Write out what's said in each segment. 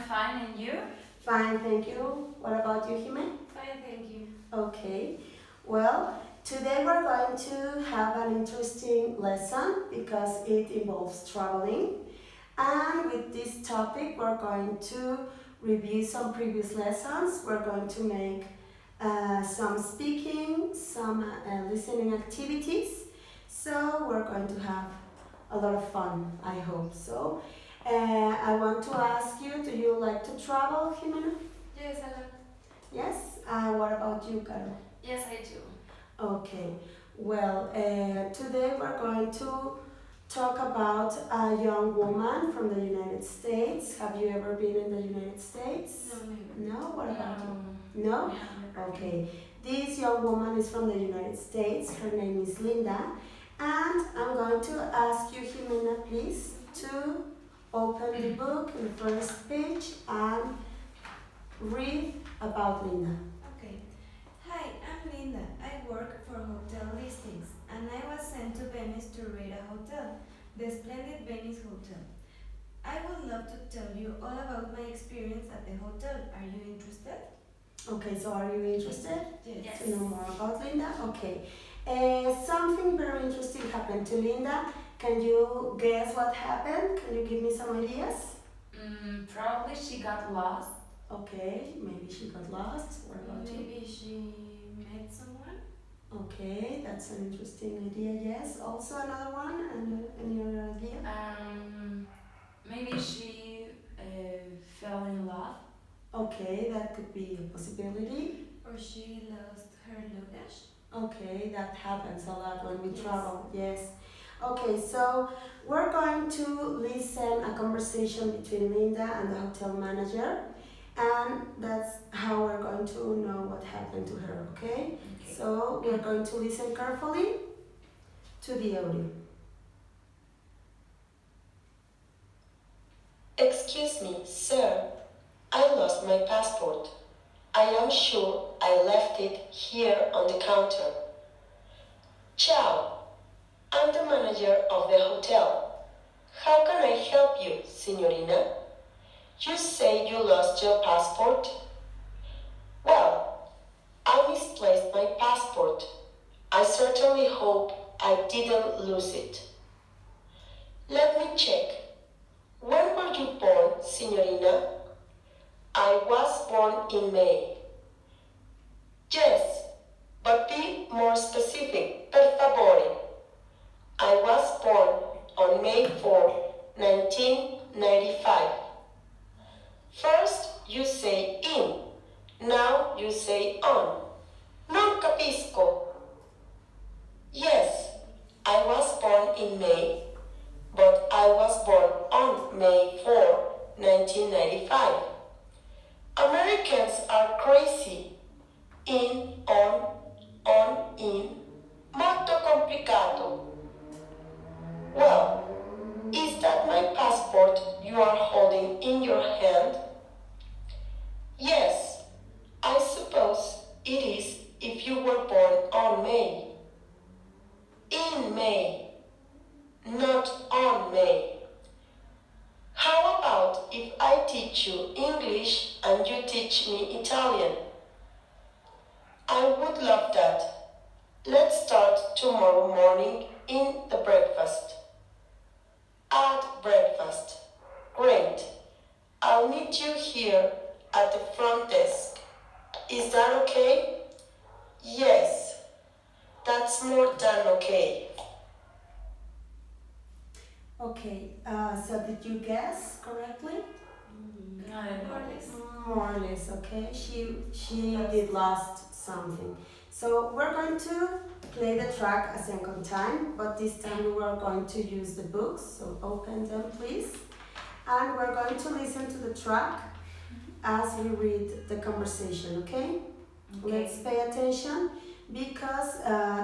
fine, and you? Fine, thank you. What about you, Jime? Fine, thank you. Okay. Well, today we're going to have an interesting lesson because it involves traveling. And with this topic, we're going to review some previous lessons. We're going to make some speaking, some listening activities. So we're going to have a lot of fun, I hope so. I want to ask you, do you like to travel, Jimena? Yes, I love. Yes? What about you, Carol? Yes, I do. Okay. Well, today we're going to talk about a young woman from the United States. Have you ever been in the United States? No, never. No? What about you? No? No? Never. Okay. This young woman is from the United States. Her name is Linda. And I'm going to ask you, Jimena, please, to open the book in the first page and read about Linda. Okay. Hi, I'm Linda. I work for hotel listings and I was sent to Venice to rate a hotel, the splendid Venice Hotel. I would love to tell you all about my experience at the hotel. Are you interested? Okay, so are you interested Yes. to know more about Linda? Okay. Something very interesting happened to Linda. Can you guess what happened? Can you give me some ideas? Probably she got lost. Okay, maybe she got lost. What about you? Maybe she met someone? Okay, that's an interesting idea. Yes. Also another one, and any other idea? Maybe she fell in love. Okay, that could be a possibility. Or she lost her luggage? Okay, that happens a lot when we Yes. travel. Yes. Okay, so we're going to listen a conversation between Linda and the hotel manager, and that's how we're going to know what happened to her. Okay? So we're going to listen carefully to the audio. Excuse me, sir. I lost my passport. I am sure I left it here on the counter. Ciao. I'm the manager of the hotel. How can I help you, signorina? You say you lost your passport? Well, I misplaced my passport. I certainly hope I didn't lose it. Let me check. When were you born, signorina? I was born in May. Yes, but be more specific, per favore. I was born on May 4, 1995. First you say in, now you say on. Non capisco. Yes, I was born in May, but I was born on May 4, 1995. Americans are crazy. In, on, in. Molto complicato. Well, is that my passport you are holding in your hand? Yes, I suppose it is if you were born on May. In May, not on May. How about if I teach you English and you teach me Italian? I would love that. Let's start tomorrow morning in the breakfast. At breakfast. Great. I'll meet you here at the front desk. Is that okay? Yes. That's more than okay. Okay, so did you guess correctly? Not at More or all. less. More or less, okay. She did lost something. So we're going to play the track a second time, but this time we are going to use the books. So open them, please. And we're going to listen to the track as we read the conversation, okay? Let's pay attention because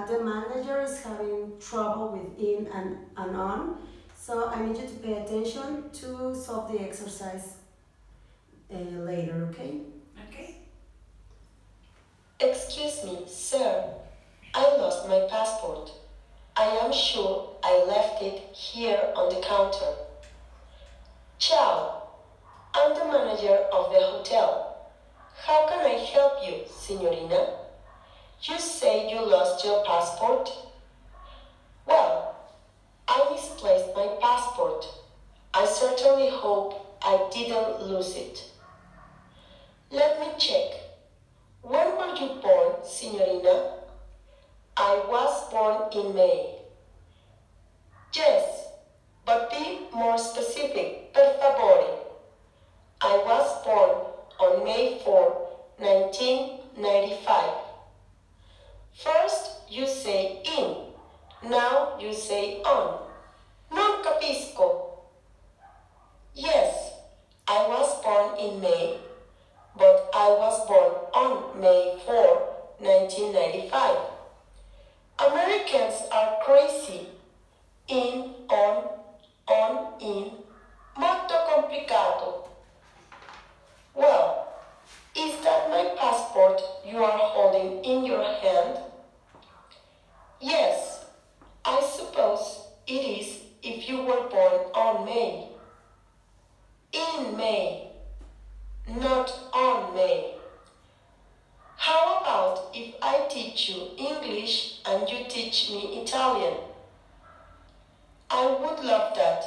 the manager is having trouble with in and on. So I need you to pay attention to solve the exercise later, okay? Okay. Excuse me, sir. I lost my passport. I am sure I left it here on the counter. Ciao. I'm the manager of the hotel. How can I help you, signorina? You say you lost your passport? Well, I misplaced my passport. I certainly hope I didn't lose it. Let me check. When were you born, signorina? I was born in May. Yes, but be more specific, per favore. I was born on May 4, 1995. First you say in, now you say on. Non capisco. Yes, I was born in May, but I was born on May 4, 1995. Americans are crazy. In, on, in. Molto complicato. Well, is that my passport you are holding in your hand? Yes, I suppose it is if you were born on May. In May, not on May. How about if I teach you English and you teach me Italian? I would love that.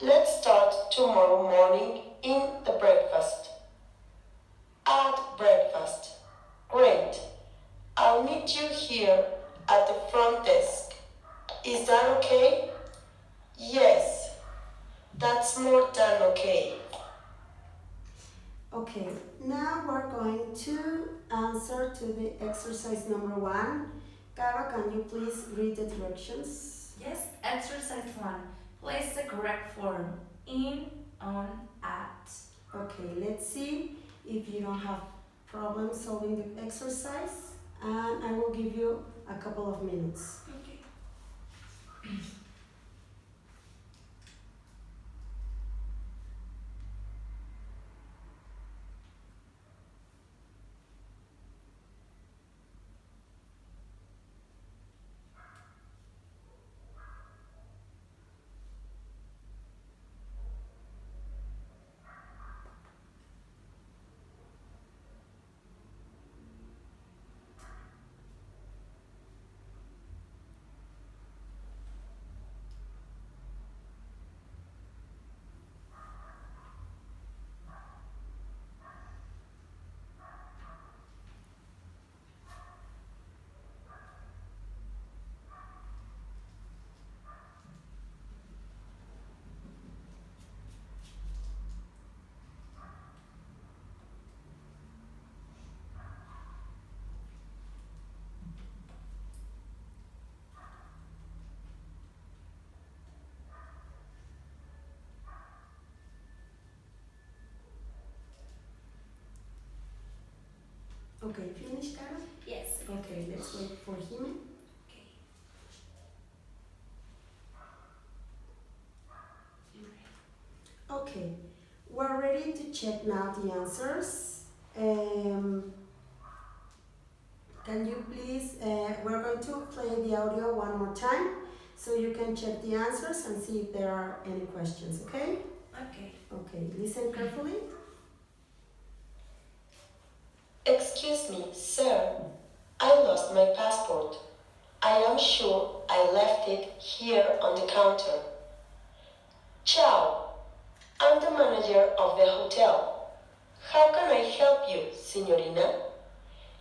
Let's start tomorrow morning in the breakfast. At breakfast. Great. I'll meet you here at the front desk. Is that okay? Yes. That's more than okay. Okay, now we're going to answer to the exercise number 1. Caro, can you please read the directions? Yes, exercise 1. Place the correct form. In, on, at. Okay, let's see if you don't have problems solving the exercise, and I will give you a couple of minutes. Okay. Okay, finished, Caro? Yes. Okay, let's wait for him. Okay. You're ready. Okay, we're ready to check now the answers. Can you please, we're going to play the audio one more time so you can check the answers and see if there are any questions, okay? Okay. Okay, listen carefully. Excuse me, sir. I lost my passport. I am sure I left it here on the counter. Ciao. I'm the manager of the hotel. How can I help you, signorina?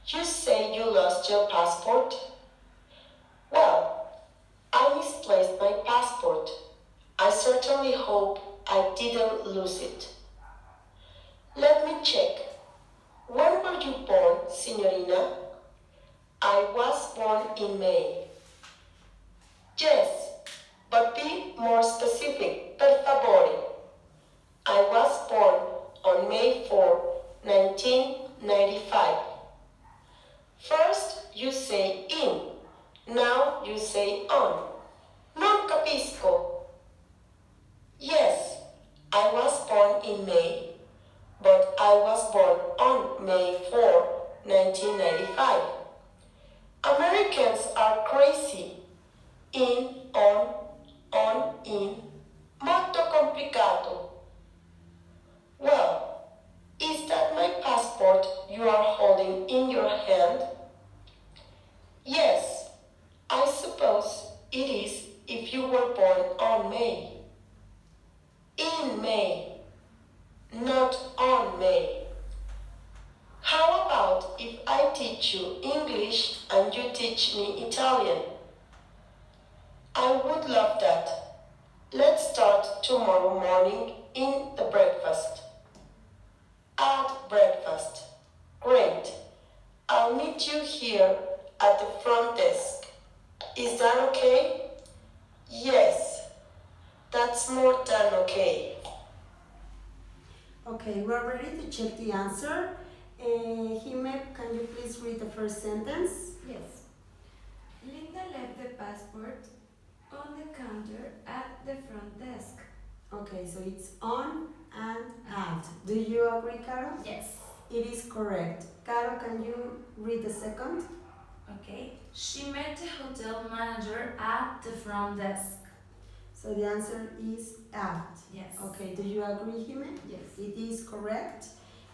You say you lost your passport? Well, I misplaced my passport. I certainly hope I didn't lose it. Let me check. When were you born, signorina? I was born in May. Yes, but be more specific, per favore. I was born on May 4, 1995. First you say in, now you say on. Non capisco. Yes, I was born in May, but I was born on May 4, 1995. Americans are crazy. In, on, in. Molto complicato. Well, you are holding in your hand? Yes, I suppose it is if you were born on May. In May, not on May. How about if I teach you English and you teach me Italian? I would love that. Let's start tomorrow morning in the breakfast. At breakfast. Great. I'll meet you here at the front desk. Is that okay? Yes. That's more than okay. Okay, we're ready to check the answer. Hime, can you please read the first sentence? Yes. Linda left the passport on the counter at the front desk. Okay, so it's on and at. Do you agree, Caro? Yes. It is correct. Caro, can you read the second? Okay. She met the hotel manager at the front desk. So the answer is at. Yes. Okay, do you agree, Jimena? Yes. It is correct.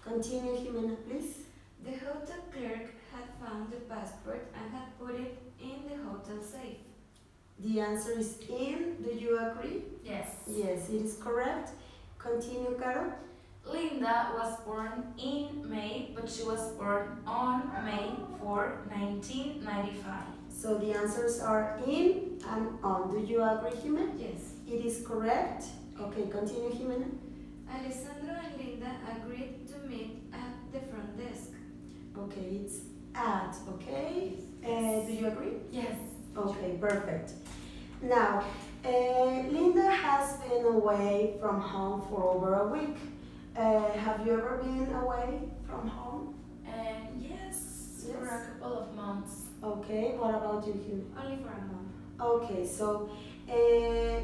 Continue, Jimena, please. The hotel clerk had found the passport and had put it in the hotel safe. The answer is in. Do you agree? Yes. Yes, it is correct. Continue, Caro. Linda was born in May, but she was born on May 4, 1995. So the answers are in and on. Do you agree, Jimena? Yes. It is correct. Okay, continue, Jimena. Alessandro and Linda agreed to meet at the front desk. Okay, it's at, okay? Do you agree? Yes. Okay, perfect. Now, Linda has been away from home for over a week. Have you ever been away from home? And yes, for Yes. a couple of months. Okay, what about you, Hugh? Only for a month. Okay, so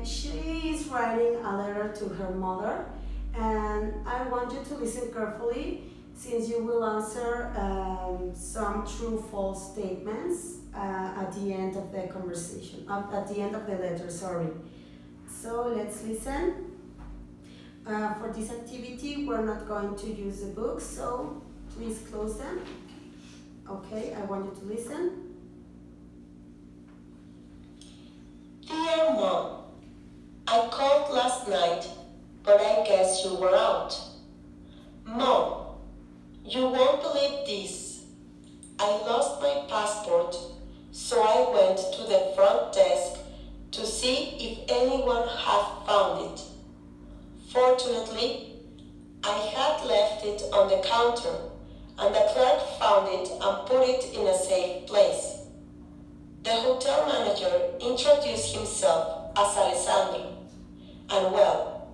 she is writing a letter to her mother, and I want you to listen carefully since you will answer some true-false statements at the end of the conversation, at the end of the letter, sorry. So let's listen. For this activity, we're not going to use the books, so please close them. Okay, I want you to listen. Dear Mom, I called last night, but I guess you were out. Mom, you won't believe this. I lost my passport, so I went to the front desk to see if anyone had found it. Fortunately, I had left it on the counter, and the clerk found it and put it in a safe place. The hotel manager introduced himself as Alessandro, and well,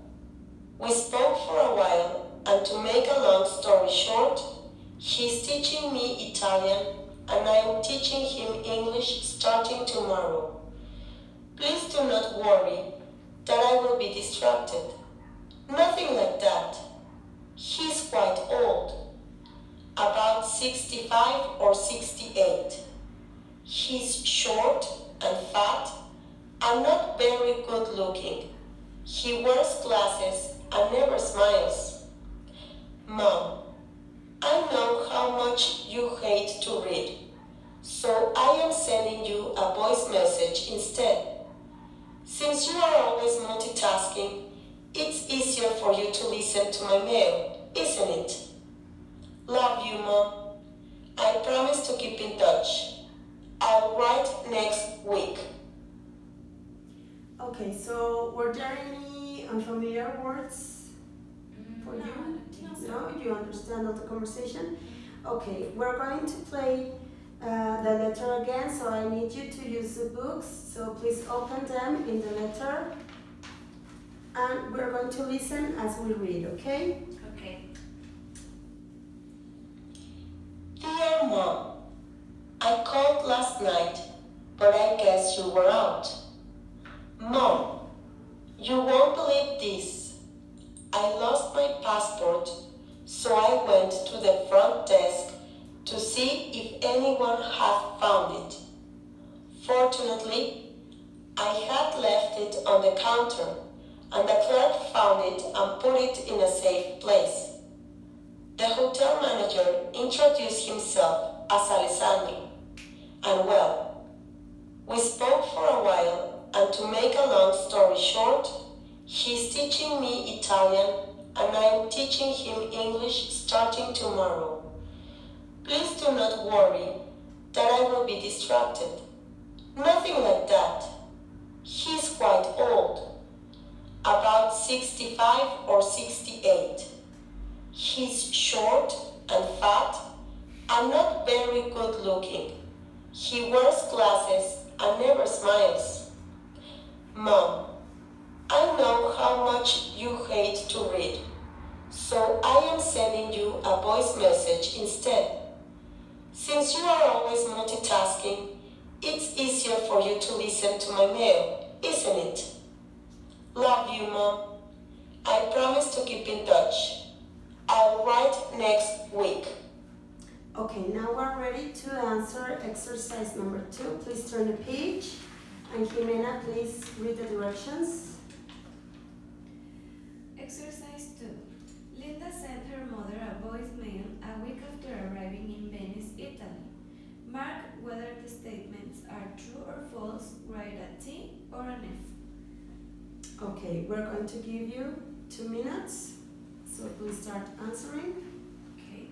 we spoke for a while, and to make a long story short, he's teaching me Italian and I am teaching him English starting tomorrow. Please do not worry that I will be distracted. Nothing like that. He's quite old, about 65 or 68. He's short and fat and not very good looking. He wears glasses and never smiles. Mom, I know how much you hate to read, so I am sending you a voice message instead. Since you are always multitasking, it's easier for you to listen to my mail, isn't it? Love you, Mom. I promise to keep in touch. I'll write next week. Okay, so were there any unfamiliar words for No, I you? don't think so. No, you understand all the conversation? Okay, we're going to play the letter again, so I need you to use the books. So please open them in the letter. And we're going to listen as we read, okay? Okay. Dear Mom, I called last night, but I guess you were out. Mom, you won't believe this. I lost my passport, so I went to the front desk to see if anyone had found it. Fortunately, I had left it on the counter, and the clerk found it and put it in a safe place. The hotel manager introduced himself as Alessandro, and well, we spoke for a while, and to make a long story short, he's teaching me Italian and I'm teaching him English starting tomorrow. Please do not worry that I will be distracted. Nothing like that. He's quite old, about 65 or 68. He's short and fat and not very good looking. He wears glasses and never smiles. Mom, I know how much you hate to read, so I am sending you a voice message instead. Since you are always multitasking, it's easier for you to listen to my mail, isn't it? Love you, Mom. I promise to keep in touch. I'll write next week. Okay, now we're ready to answer exercise number 2. Please turn the page. And Jimena, please read the directions. Exercise 2. Linda sent her mother a voicemail a week after arriving in Venice, Italy. Mark whether the statements are true or false, write a T or an F. Okay, we're going to give you 2 minutes. So please start answering. Okay.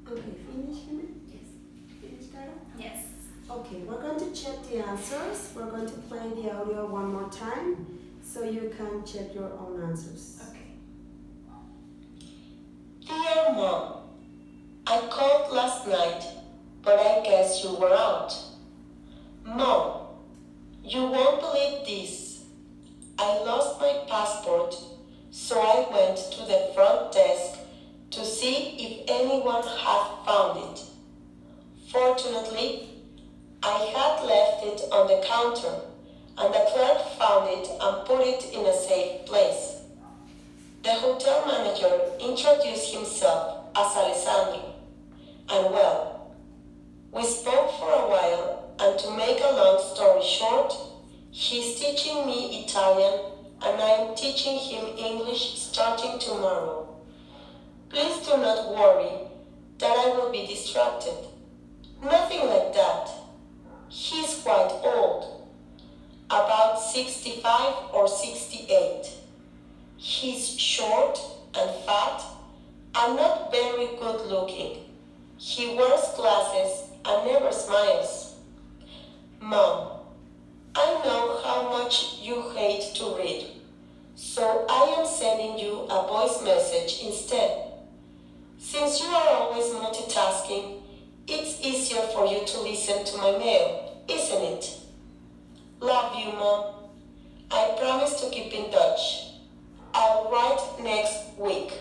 Okay, finish, Jimena? Yes. Finish, Caro? Yes. Okay, we're going to check the answers. We're going to play the audio one more time so you can check your own answers. Okay. Dear Mom, I called last night, but I guess you were out. Mom, you won't believe this. I lost my passport, so I went to the front desk to see if anyone had found it. Fortunately, I had left it on the counter, and the clerk found it and put it in a safe place. The hotel manager introduced himself as Alessandro, and well, we spoke for a while, and to make a long story short, he's teaching me Italian and I'm teaching him English starting tomorrow. Please do not worry that I will be distracted. Nothing like that. He's quite old, about 65 or 68. He's short and fat and not very good looking. He wears glasses and never smiles. Mom, I know how much you hate to read, so I am sending you a voice message instead. Since you are always multitasking, it's easier for you to listen to my mail, isn't it? Love you, Mom. I promise to keep in touch. I'll write next week.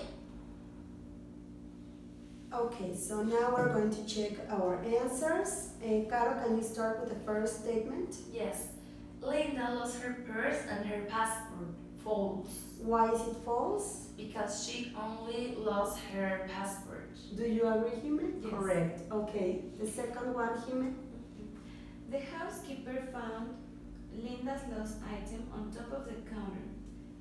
Okay, so now we're going to check our answers. Caro, can you start with the first statement? Yes. Linda lost her purse and her passport. False. Why is it false? Because she only lost her passport. Do you agree, Jime? Yes. Correct. Okay. The second one, Jime? The housekeeper found Linda's lost item on top of the counter.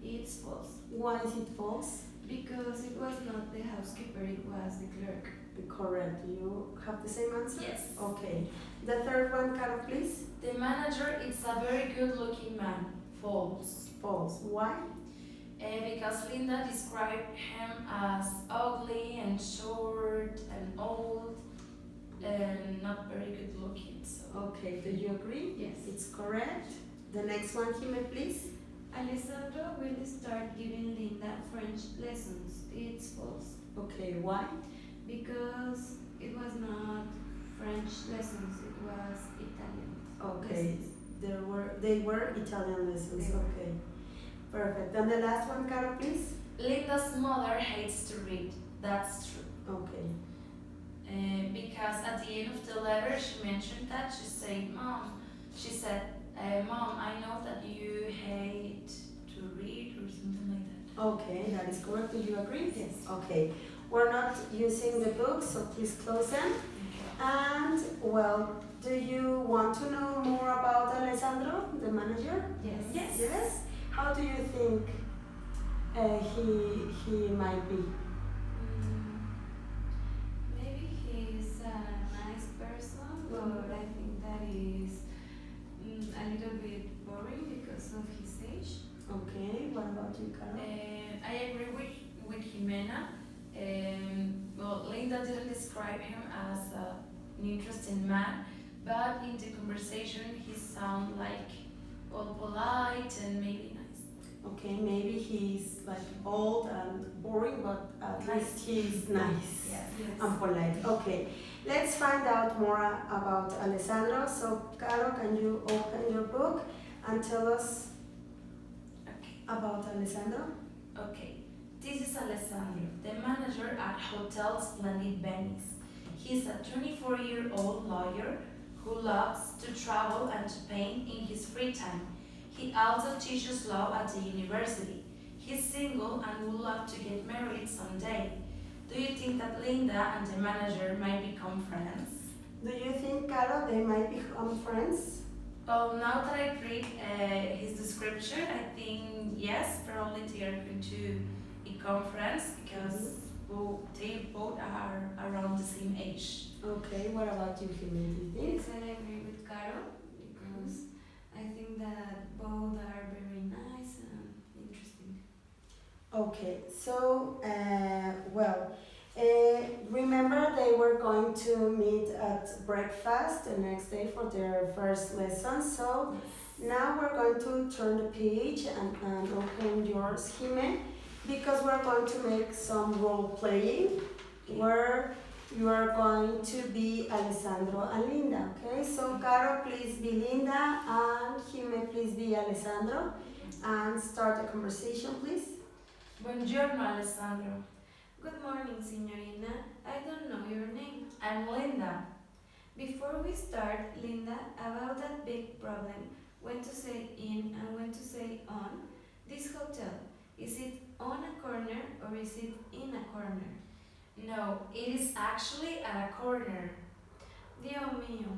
It's false. Why is it false? Because it was not the housekeeper, it was the clerk. Correct. You have the same answer? Yes. Okay. The third one, Caro, please. The manager is a very good looking man. False. False. Why? Because Linda described him as ugly and short and old and not very good looking. So Okay. Do you agree? Yes. It's correct. The next one, Jime, please. Alessandro will start giving Linda French lessons. It's false. Okay. Why? Because it was not French lessons, it was Italian. Okay. Lessons. They were Italian lessons. They were. Okay. Perfect. And the last one, Caro, please. Linda's mother hates to read. That's true. Okay. Because at the end of the letter she mentioned that she said, Mom, I know that you hate to read or something like that. Okay, that is correct. Do you agree? Yes. Okay. We're not using the book, so please close them. And, well, do you want to know more about Alessandro, the manager? Yes. Yes? How do you think he might be? Maybe he's a nice person, but I think that is a little bit boring because of his age. Okay, what about you, Caro? I agree with Jimena. Well, Linda didn't describe him as an interesting man, but in the conversation he sounded like polite and maybe nice. Okay, maybe he's like old and boring, but at Nice. least he's nice. Yes. And polite. Okay, let's find out more about Alessandro. So, Caro, can you open your book and tell us Okay. about Alessandro? Okay. This is Alessandro, the manager at Hotel Splendid Venice. He's a 24-year-old lawyer who loves to travel and to paint in his free time. He also teaches law at the university. He's single and would love to get married someday. Do you think that Linda and the manager might become friends? Do you think, Caro, they might become friends? Well, now that I read his description, I think yes, probably they are going to become friends because they both are around the same age. Okay, what about you, Jimmy? Do you think? Yes, I agree with Caro because I think that both are very nice and interesting. Okay, so, remember they were going to meet at breakfast the next day for their first lesson. So now we're going to turn the page and open yours, Jime, because we're going to make some role playing where you are going to be Alessandro and Linda, okay? So Caro, please be Linda, and Jime, please be Alessandro, and start the conversation, please. Buongiorno, Alessandro. Good morning, Signorina. I don't know your name. I'm Linda. Before we start, Linda, about that big problem, when to say in and when to say on, this hotel, is it on a corner or is it in a corner? No, it is actually at a corner. Dio mio,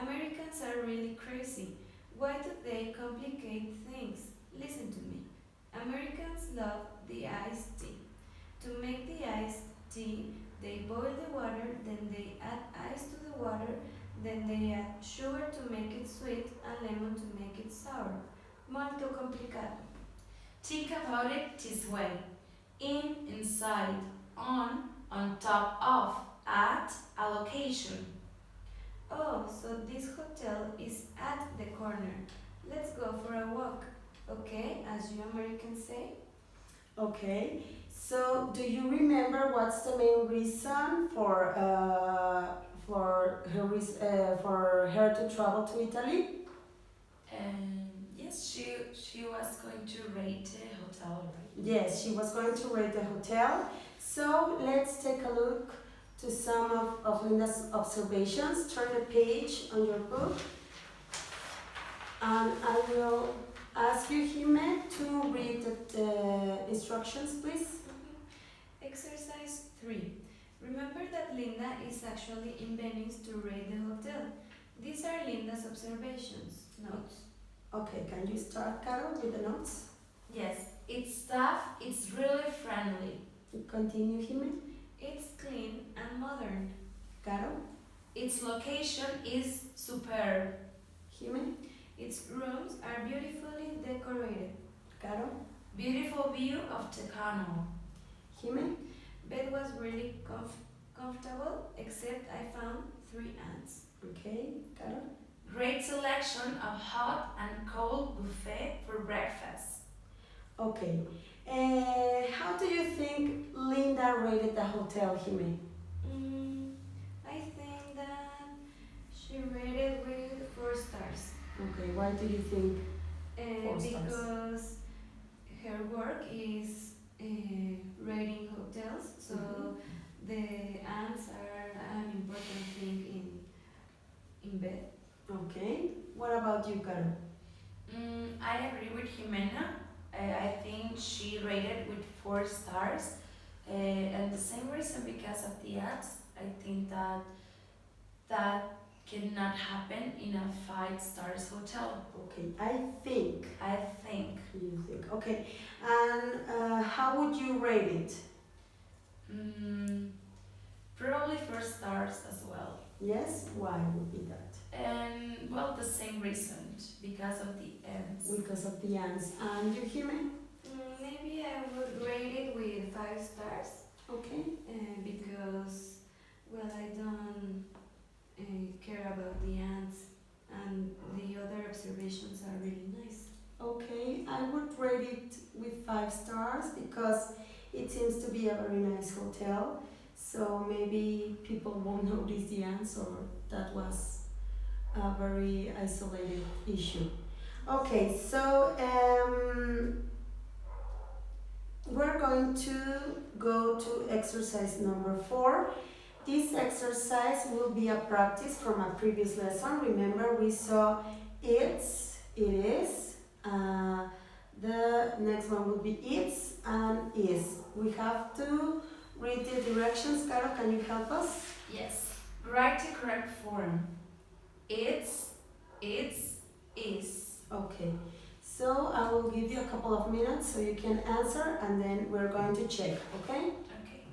Americans are really crazy. Why do they complicate things? Listen to me. Americans love the iced tea. To make the iced tea, they boil the water, then they add ice to the water, then they add sugar to make it sweet and lemon to make it sour. Molto complicato. Think about it this way. In, inside, on top of, at, a location. Oh, so this hotel is at the corner. Let's go for a walk. Okay, as you Americans say? Okay, so do you remember what's the main reason for her to travel to Italy? Yes, she was going to rate the hotel, right? Yes, she was going to rate the hotel. So let's take a look to some of Linda's observations. Turn the page on your book. And I will ask you, Jime, to read the instructions, please. Exercise 3. Remember that Linda is actually in Venice to rate the hotel. These are Linda's observations. Notes. Okay, can you start, Carol, with the notes? Yes, its staff is really friendly. Continue, Jime. It's clean and modern. Carol, Its location is superb. Jime, Its rooms are beautifully decorated. Carol, Beautiful view of the canal. Jime, Bed was really comfortable, except I found 3 ants. okay, Carol, Great selection of hot and cold buffet for breakfast. okay. How do you think Linda rated the hotel, Jime? I think that she rated with 4 stars. Okay, why do you think 4 stars? Because her work is rating hotels, so the ants are an important thing in bed. Okay, what about you, Carol? I agree with Jimena. I think she rated with 4 stars. And the same reason because of the ads. I think that cannot happen in a 5 stars hotel. Okay, I think. I think. You think. Okay, and how would you rate it? Probably 4 stars as well. Yes, why would be that? And well, the same reason because of the ends. Because of the ants. And you, Jime? Maybe I would rate it with 5 stars Okay. because, well, I don't care about the ants and the other observations are really nice. Okay, I would rate it with 5 stars because it seems to be a very nice hotel. So maybe people won't notice the ants, or that was a very isolated issue. Okay, so we're going to go to exercise number 4. This exercise will be a practice from a previous lesson. Remember, we saw it's, it is. The next one will be it's and is. We have to read the directions. Carol, can you help us? Yes. Write the correct form. It's, is. Okay, so I will give you a couple of minutes so you can answer, and then we're going to check, okay? Okay.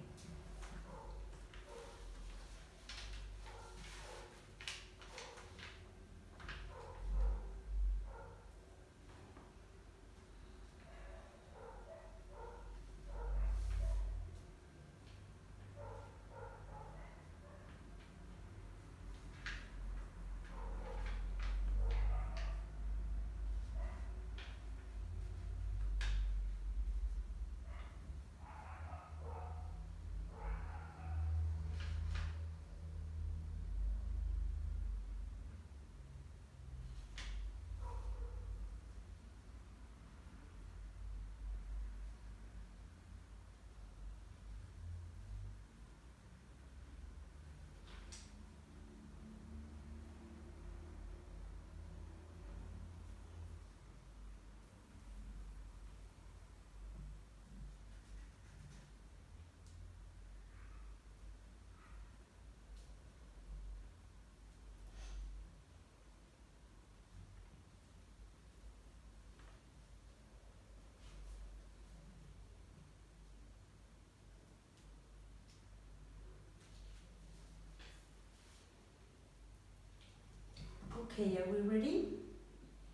Okay, are we ready?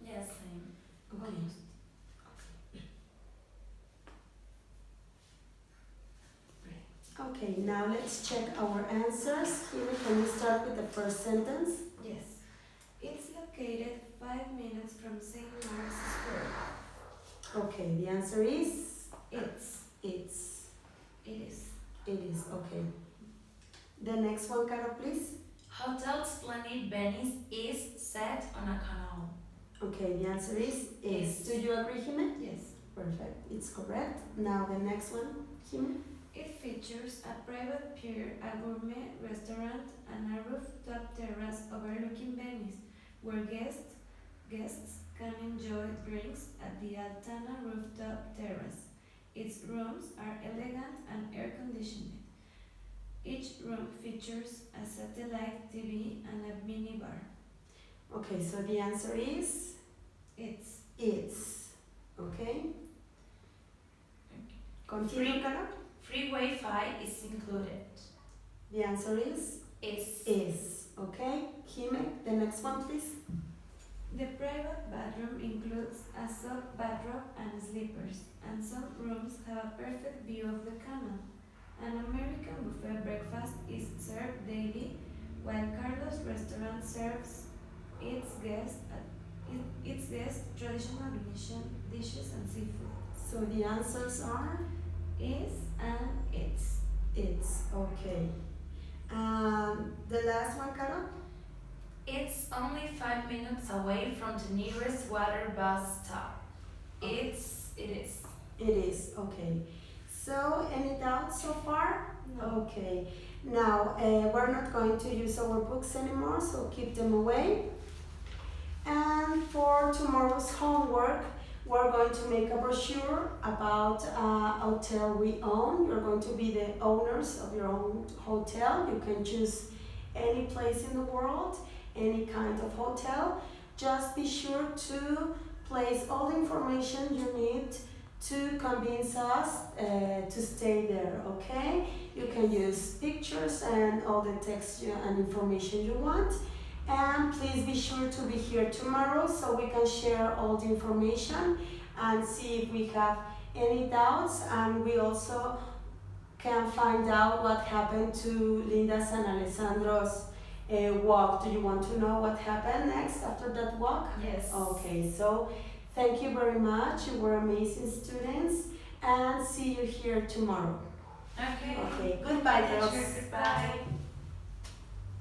Yes, same. Okay. Almost. Okay, now let's check our answers. Here, can you start with the first sentence? Yes. It's located 5 minutes from St. Mark's Square. Okay, the answer is It's. it's. It is. It is, okay. The next one, Carol, please. Hotel Splendid Venice is set on a canal. Okay, the answer is Is. Do you agree, Jime? Yes. Perfect, it's correct. Now the next one, Jime. It features a private pier, a gourmet restaurant, and a rooftop terrace overlooking Venice, where guests enjoy drinks at the Altana rooftop terrace. Its rooms are elegant and air conditioned. Each room features a satellite TV and a mini bar. Okay, so the answer is It's it's. Okay? Continue, Free. Carol. Free Wi-Fi is included. The answer is Is. Okay? Jime, the next one, please. the private bathroom includes a soft bathrobe and sleepers, and some rooms have a perfect view of the canal. An American buffet breakfast is served daily, while Carlos Restaurant serves its guests traditional Venetian dishes and seafood. So the answers are Is and it's. it's. Okay. The last one, Carol? It's only 5 minutes away from the nearest water bus stop. It is. It is. Okay. So, any doubts so far? No. Okay. Now, we're not going to use our books anymore, so keep them away. And for tomorrow's homework, we're going to make a brochure about a hotel we own. You're going to be the owners of your own hotel. You can choose any place in the world, any kind of hotel. Just be sure to place all the information you need to convince us to stay there, okay? You can use pictures and all the text and information you want. And please be sure to be here tomorrow so we can share all the information and see if we have any doubts. And we also can find out what happened to Linda's and Alessandro's walk. Do you want to know what happened next after that walk? Yes. Okay, so thank you very much. You were amazing students, and see you here tomorrow. Okay. Okay, goodbye, girls. Goodbye.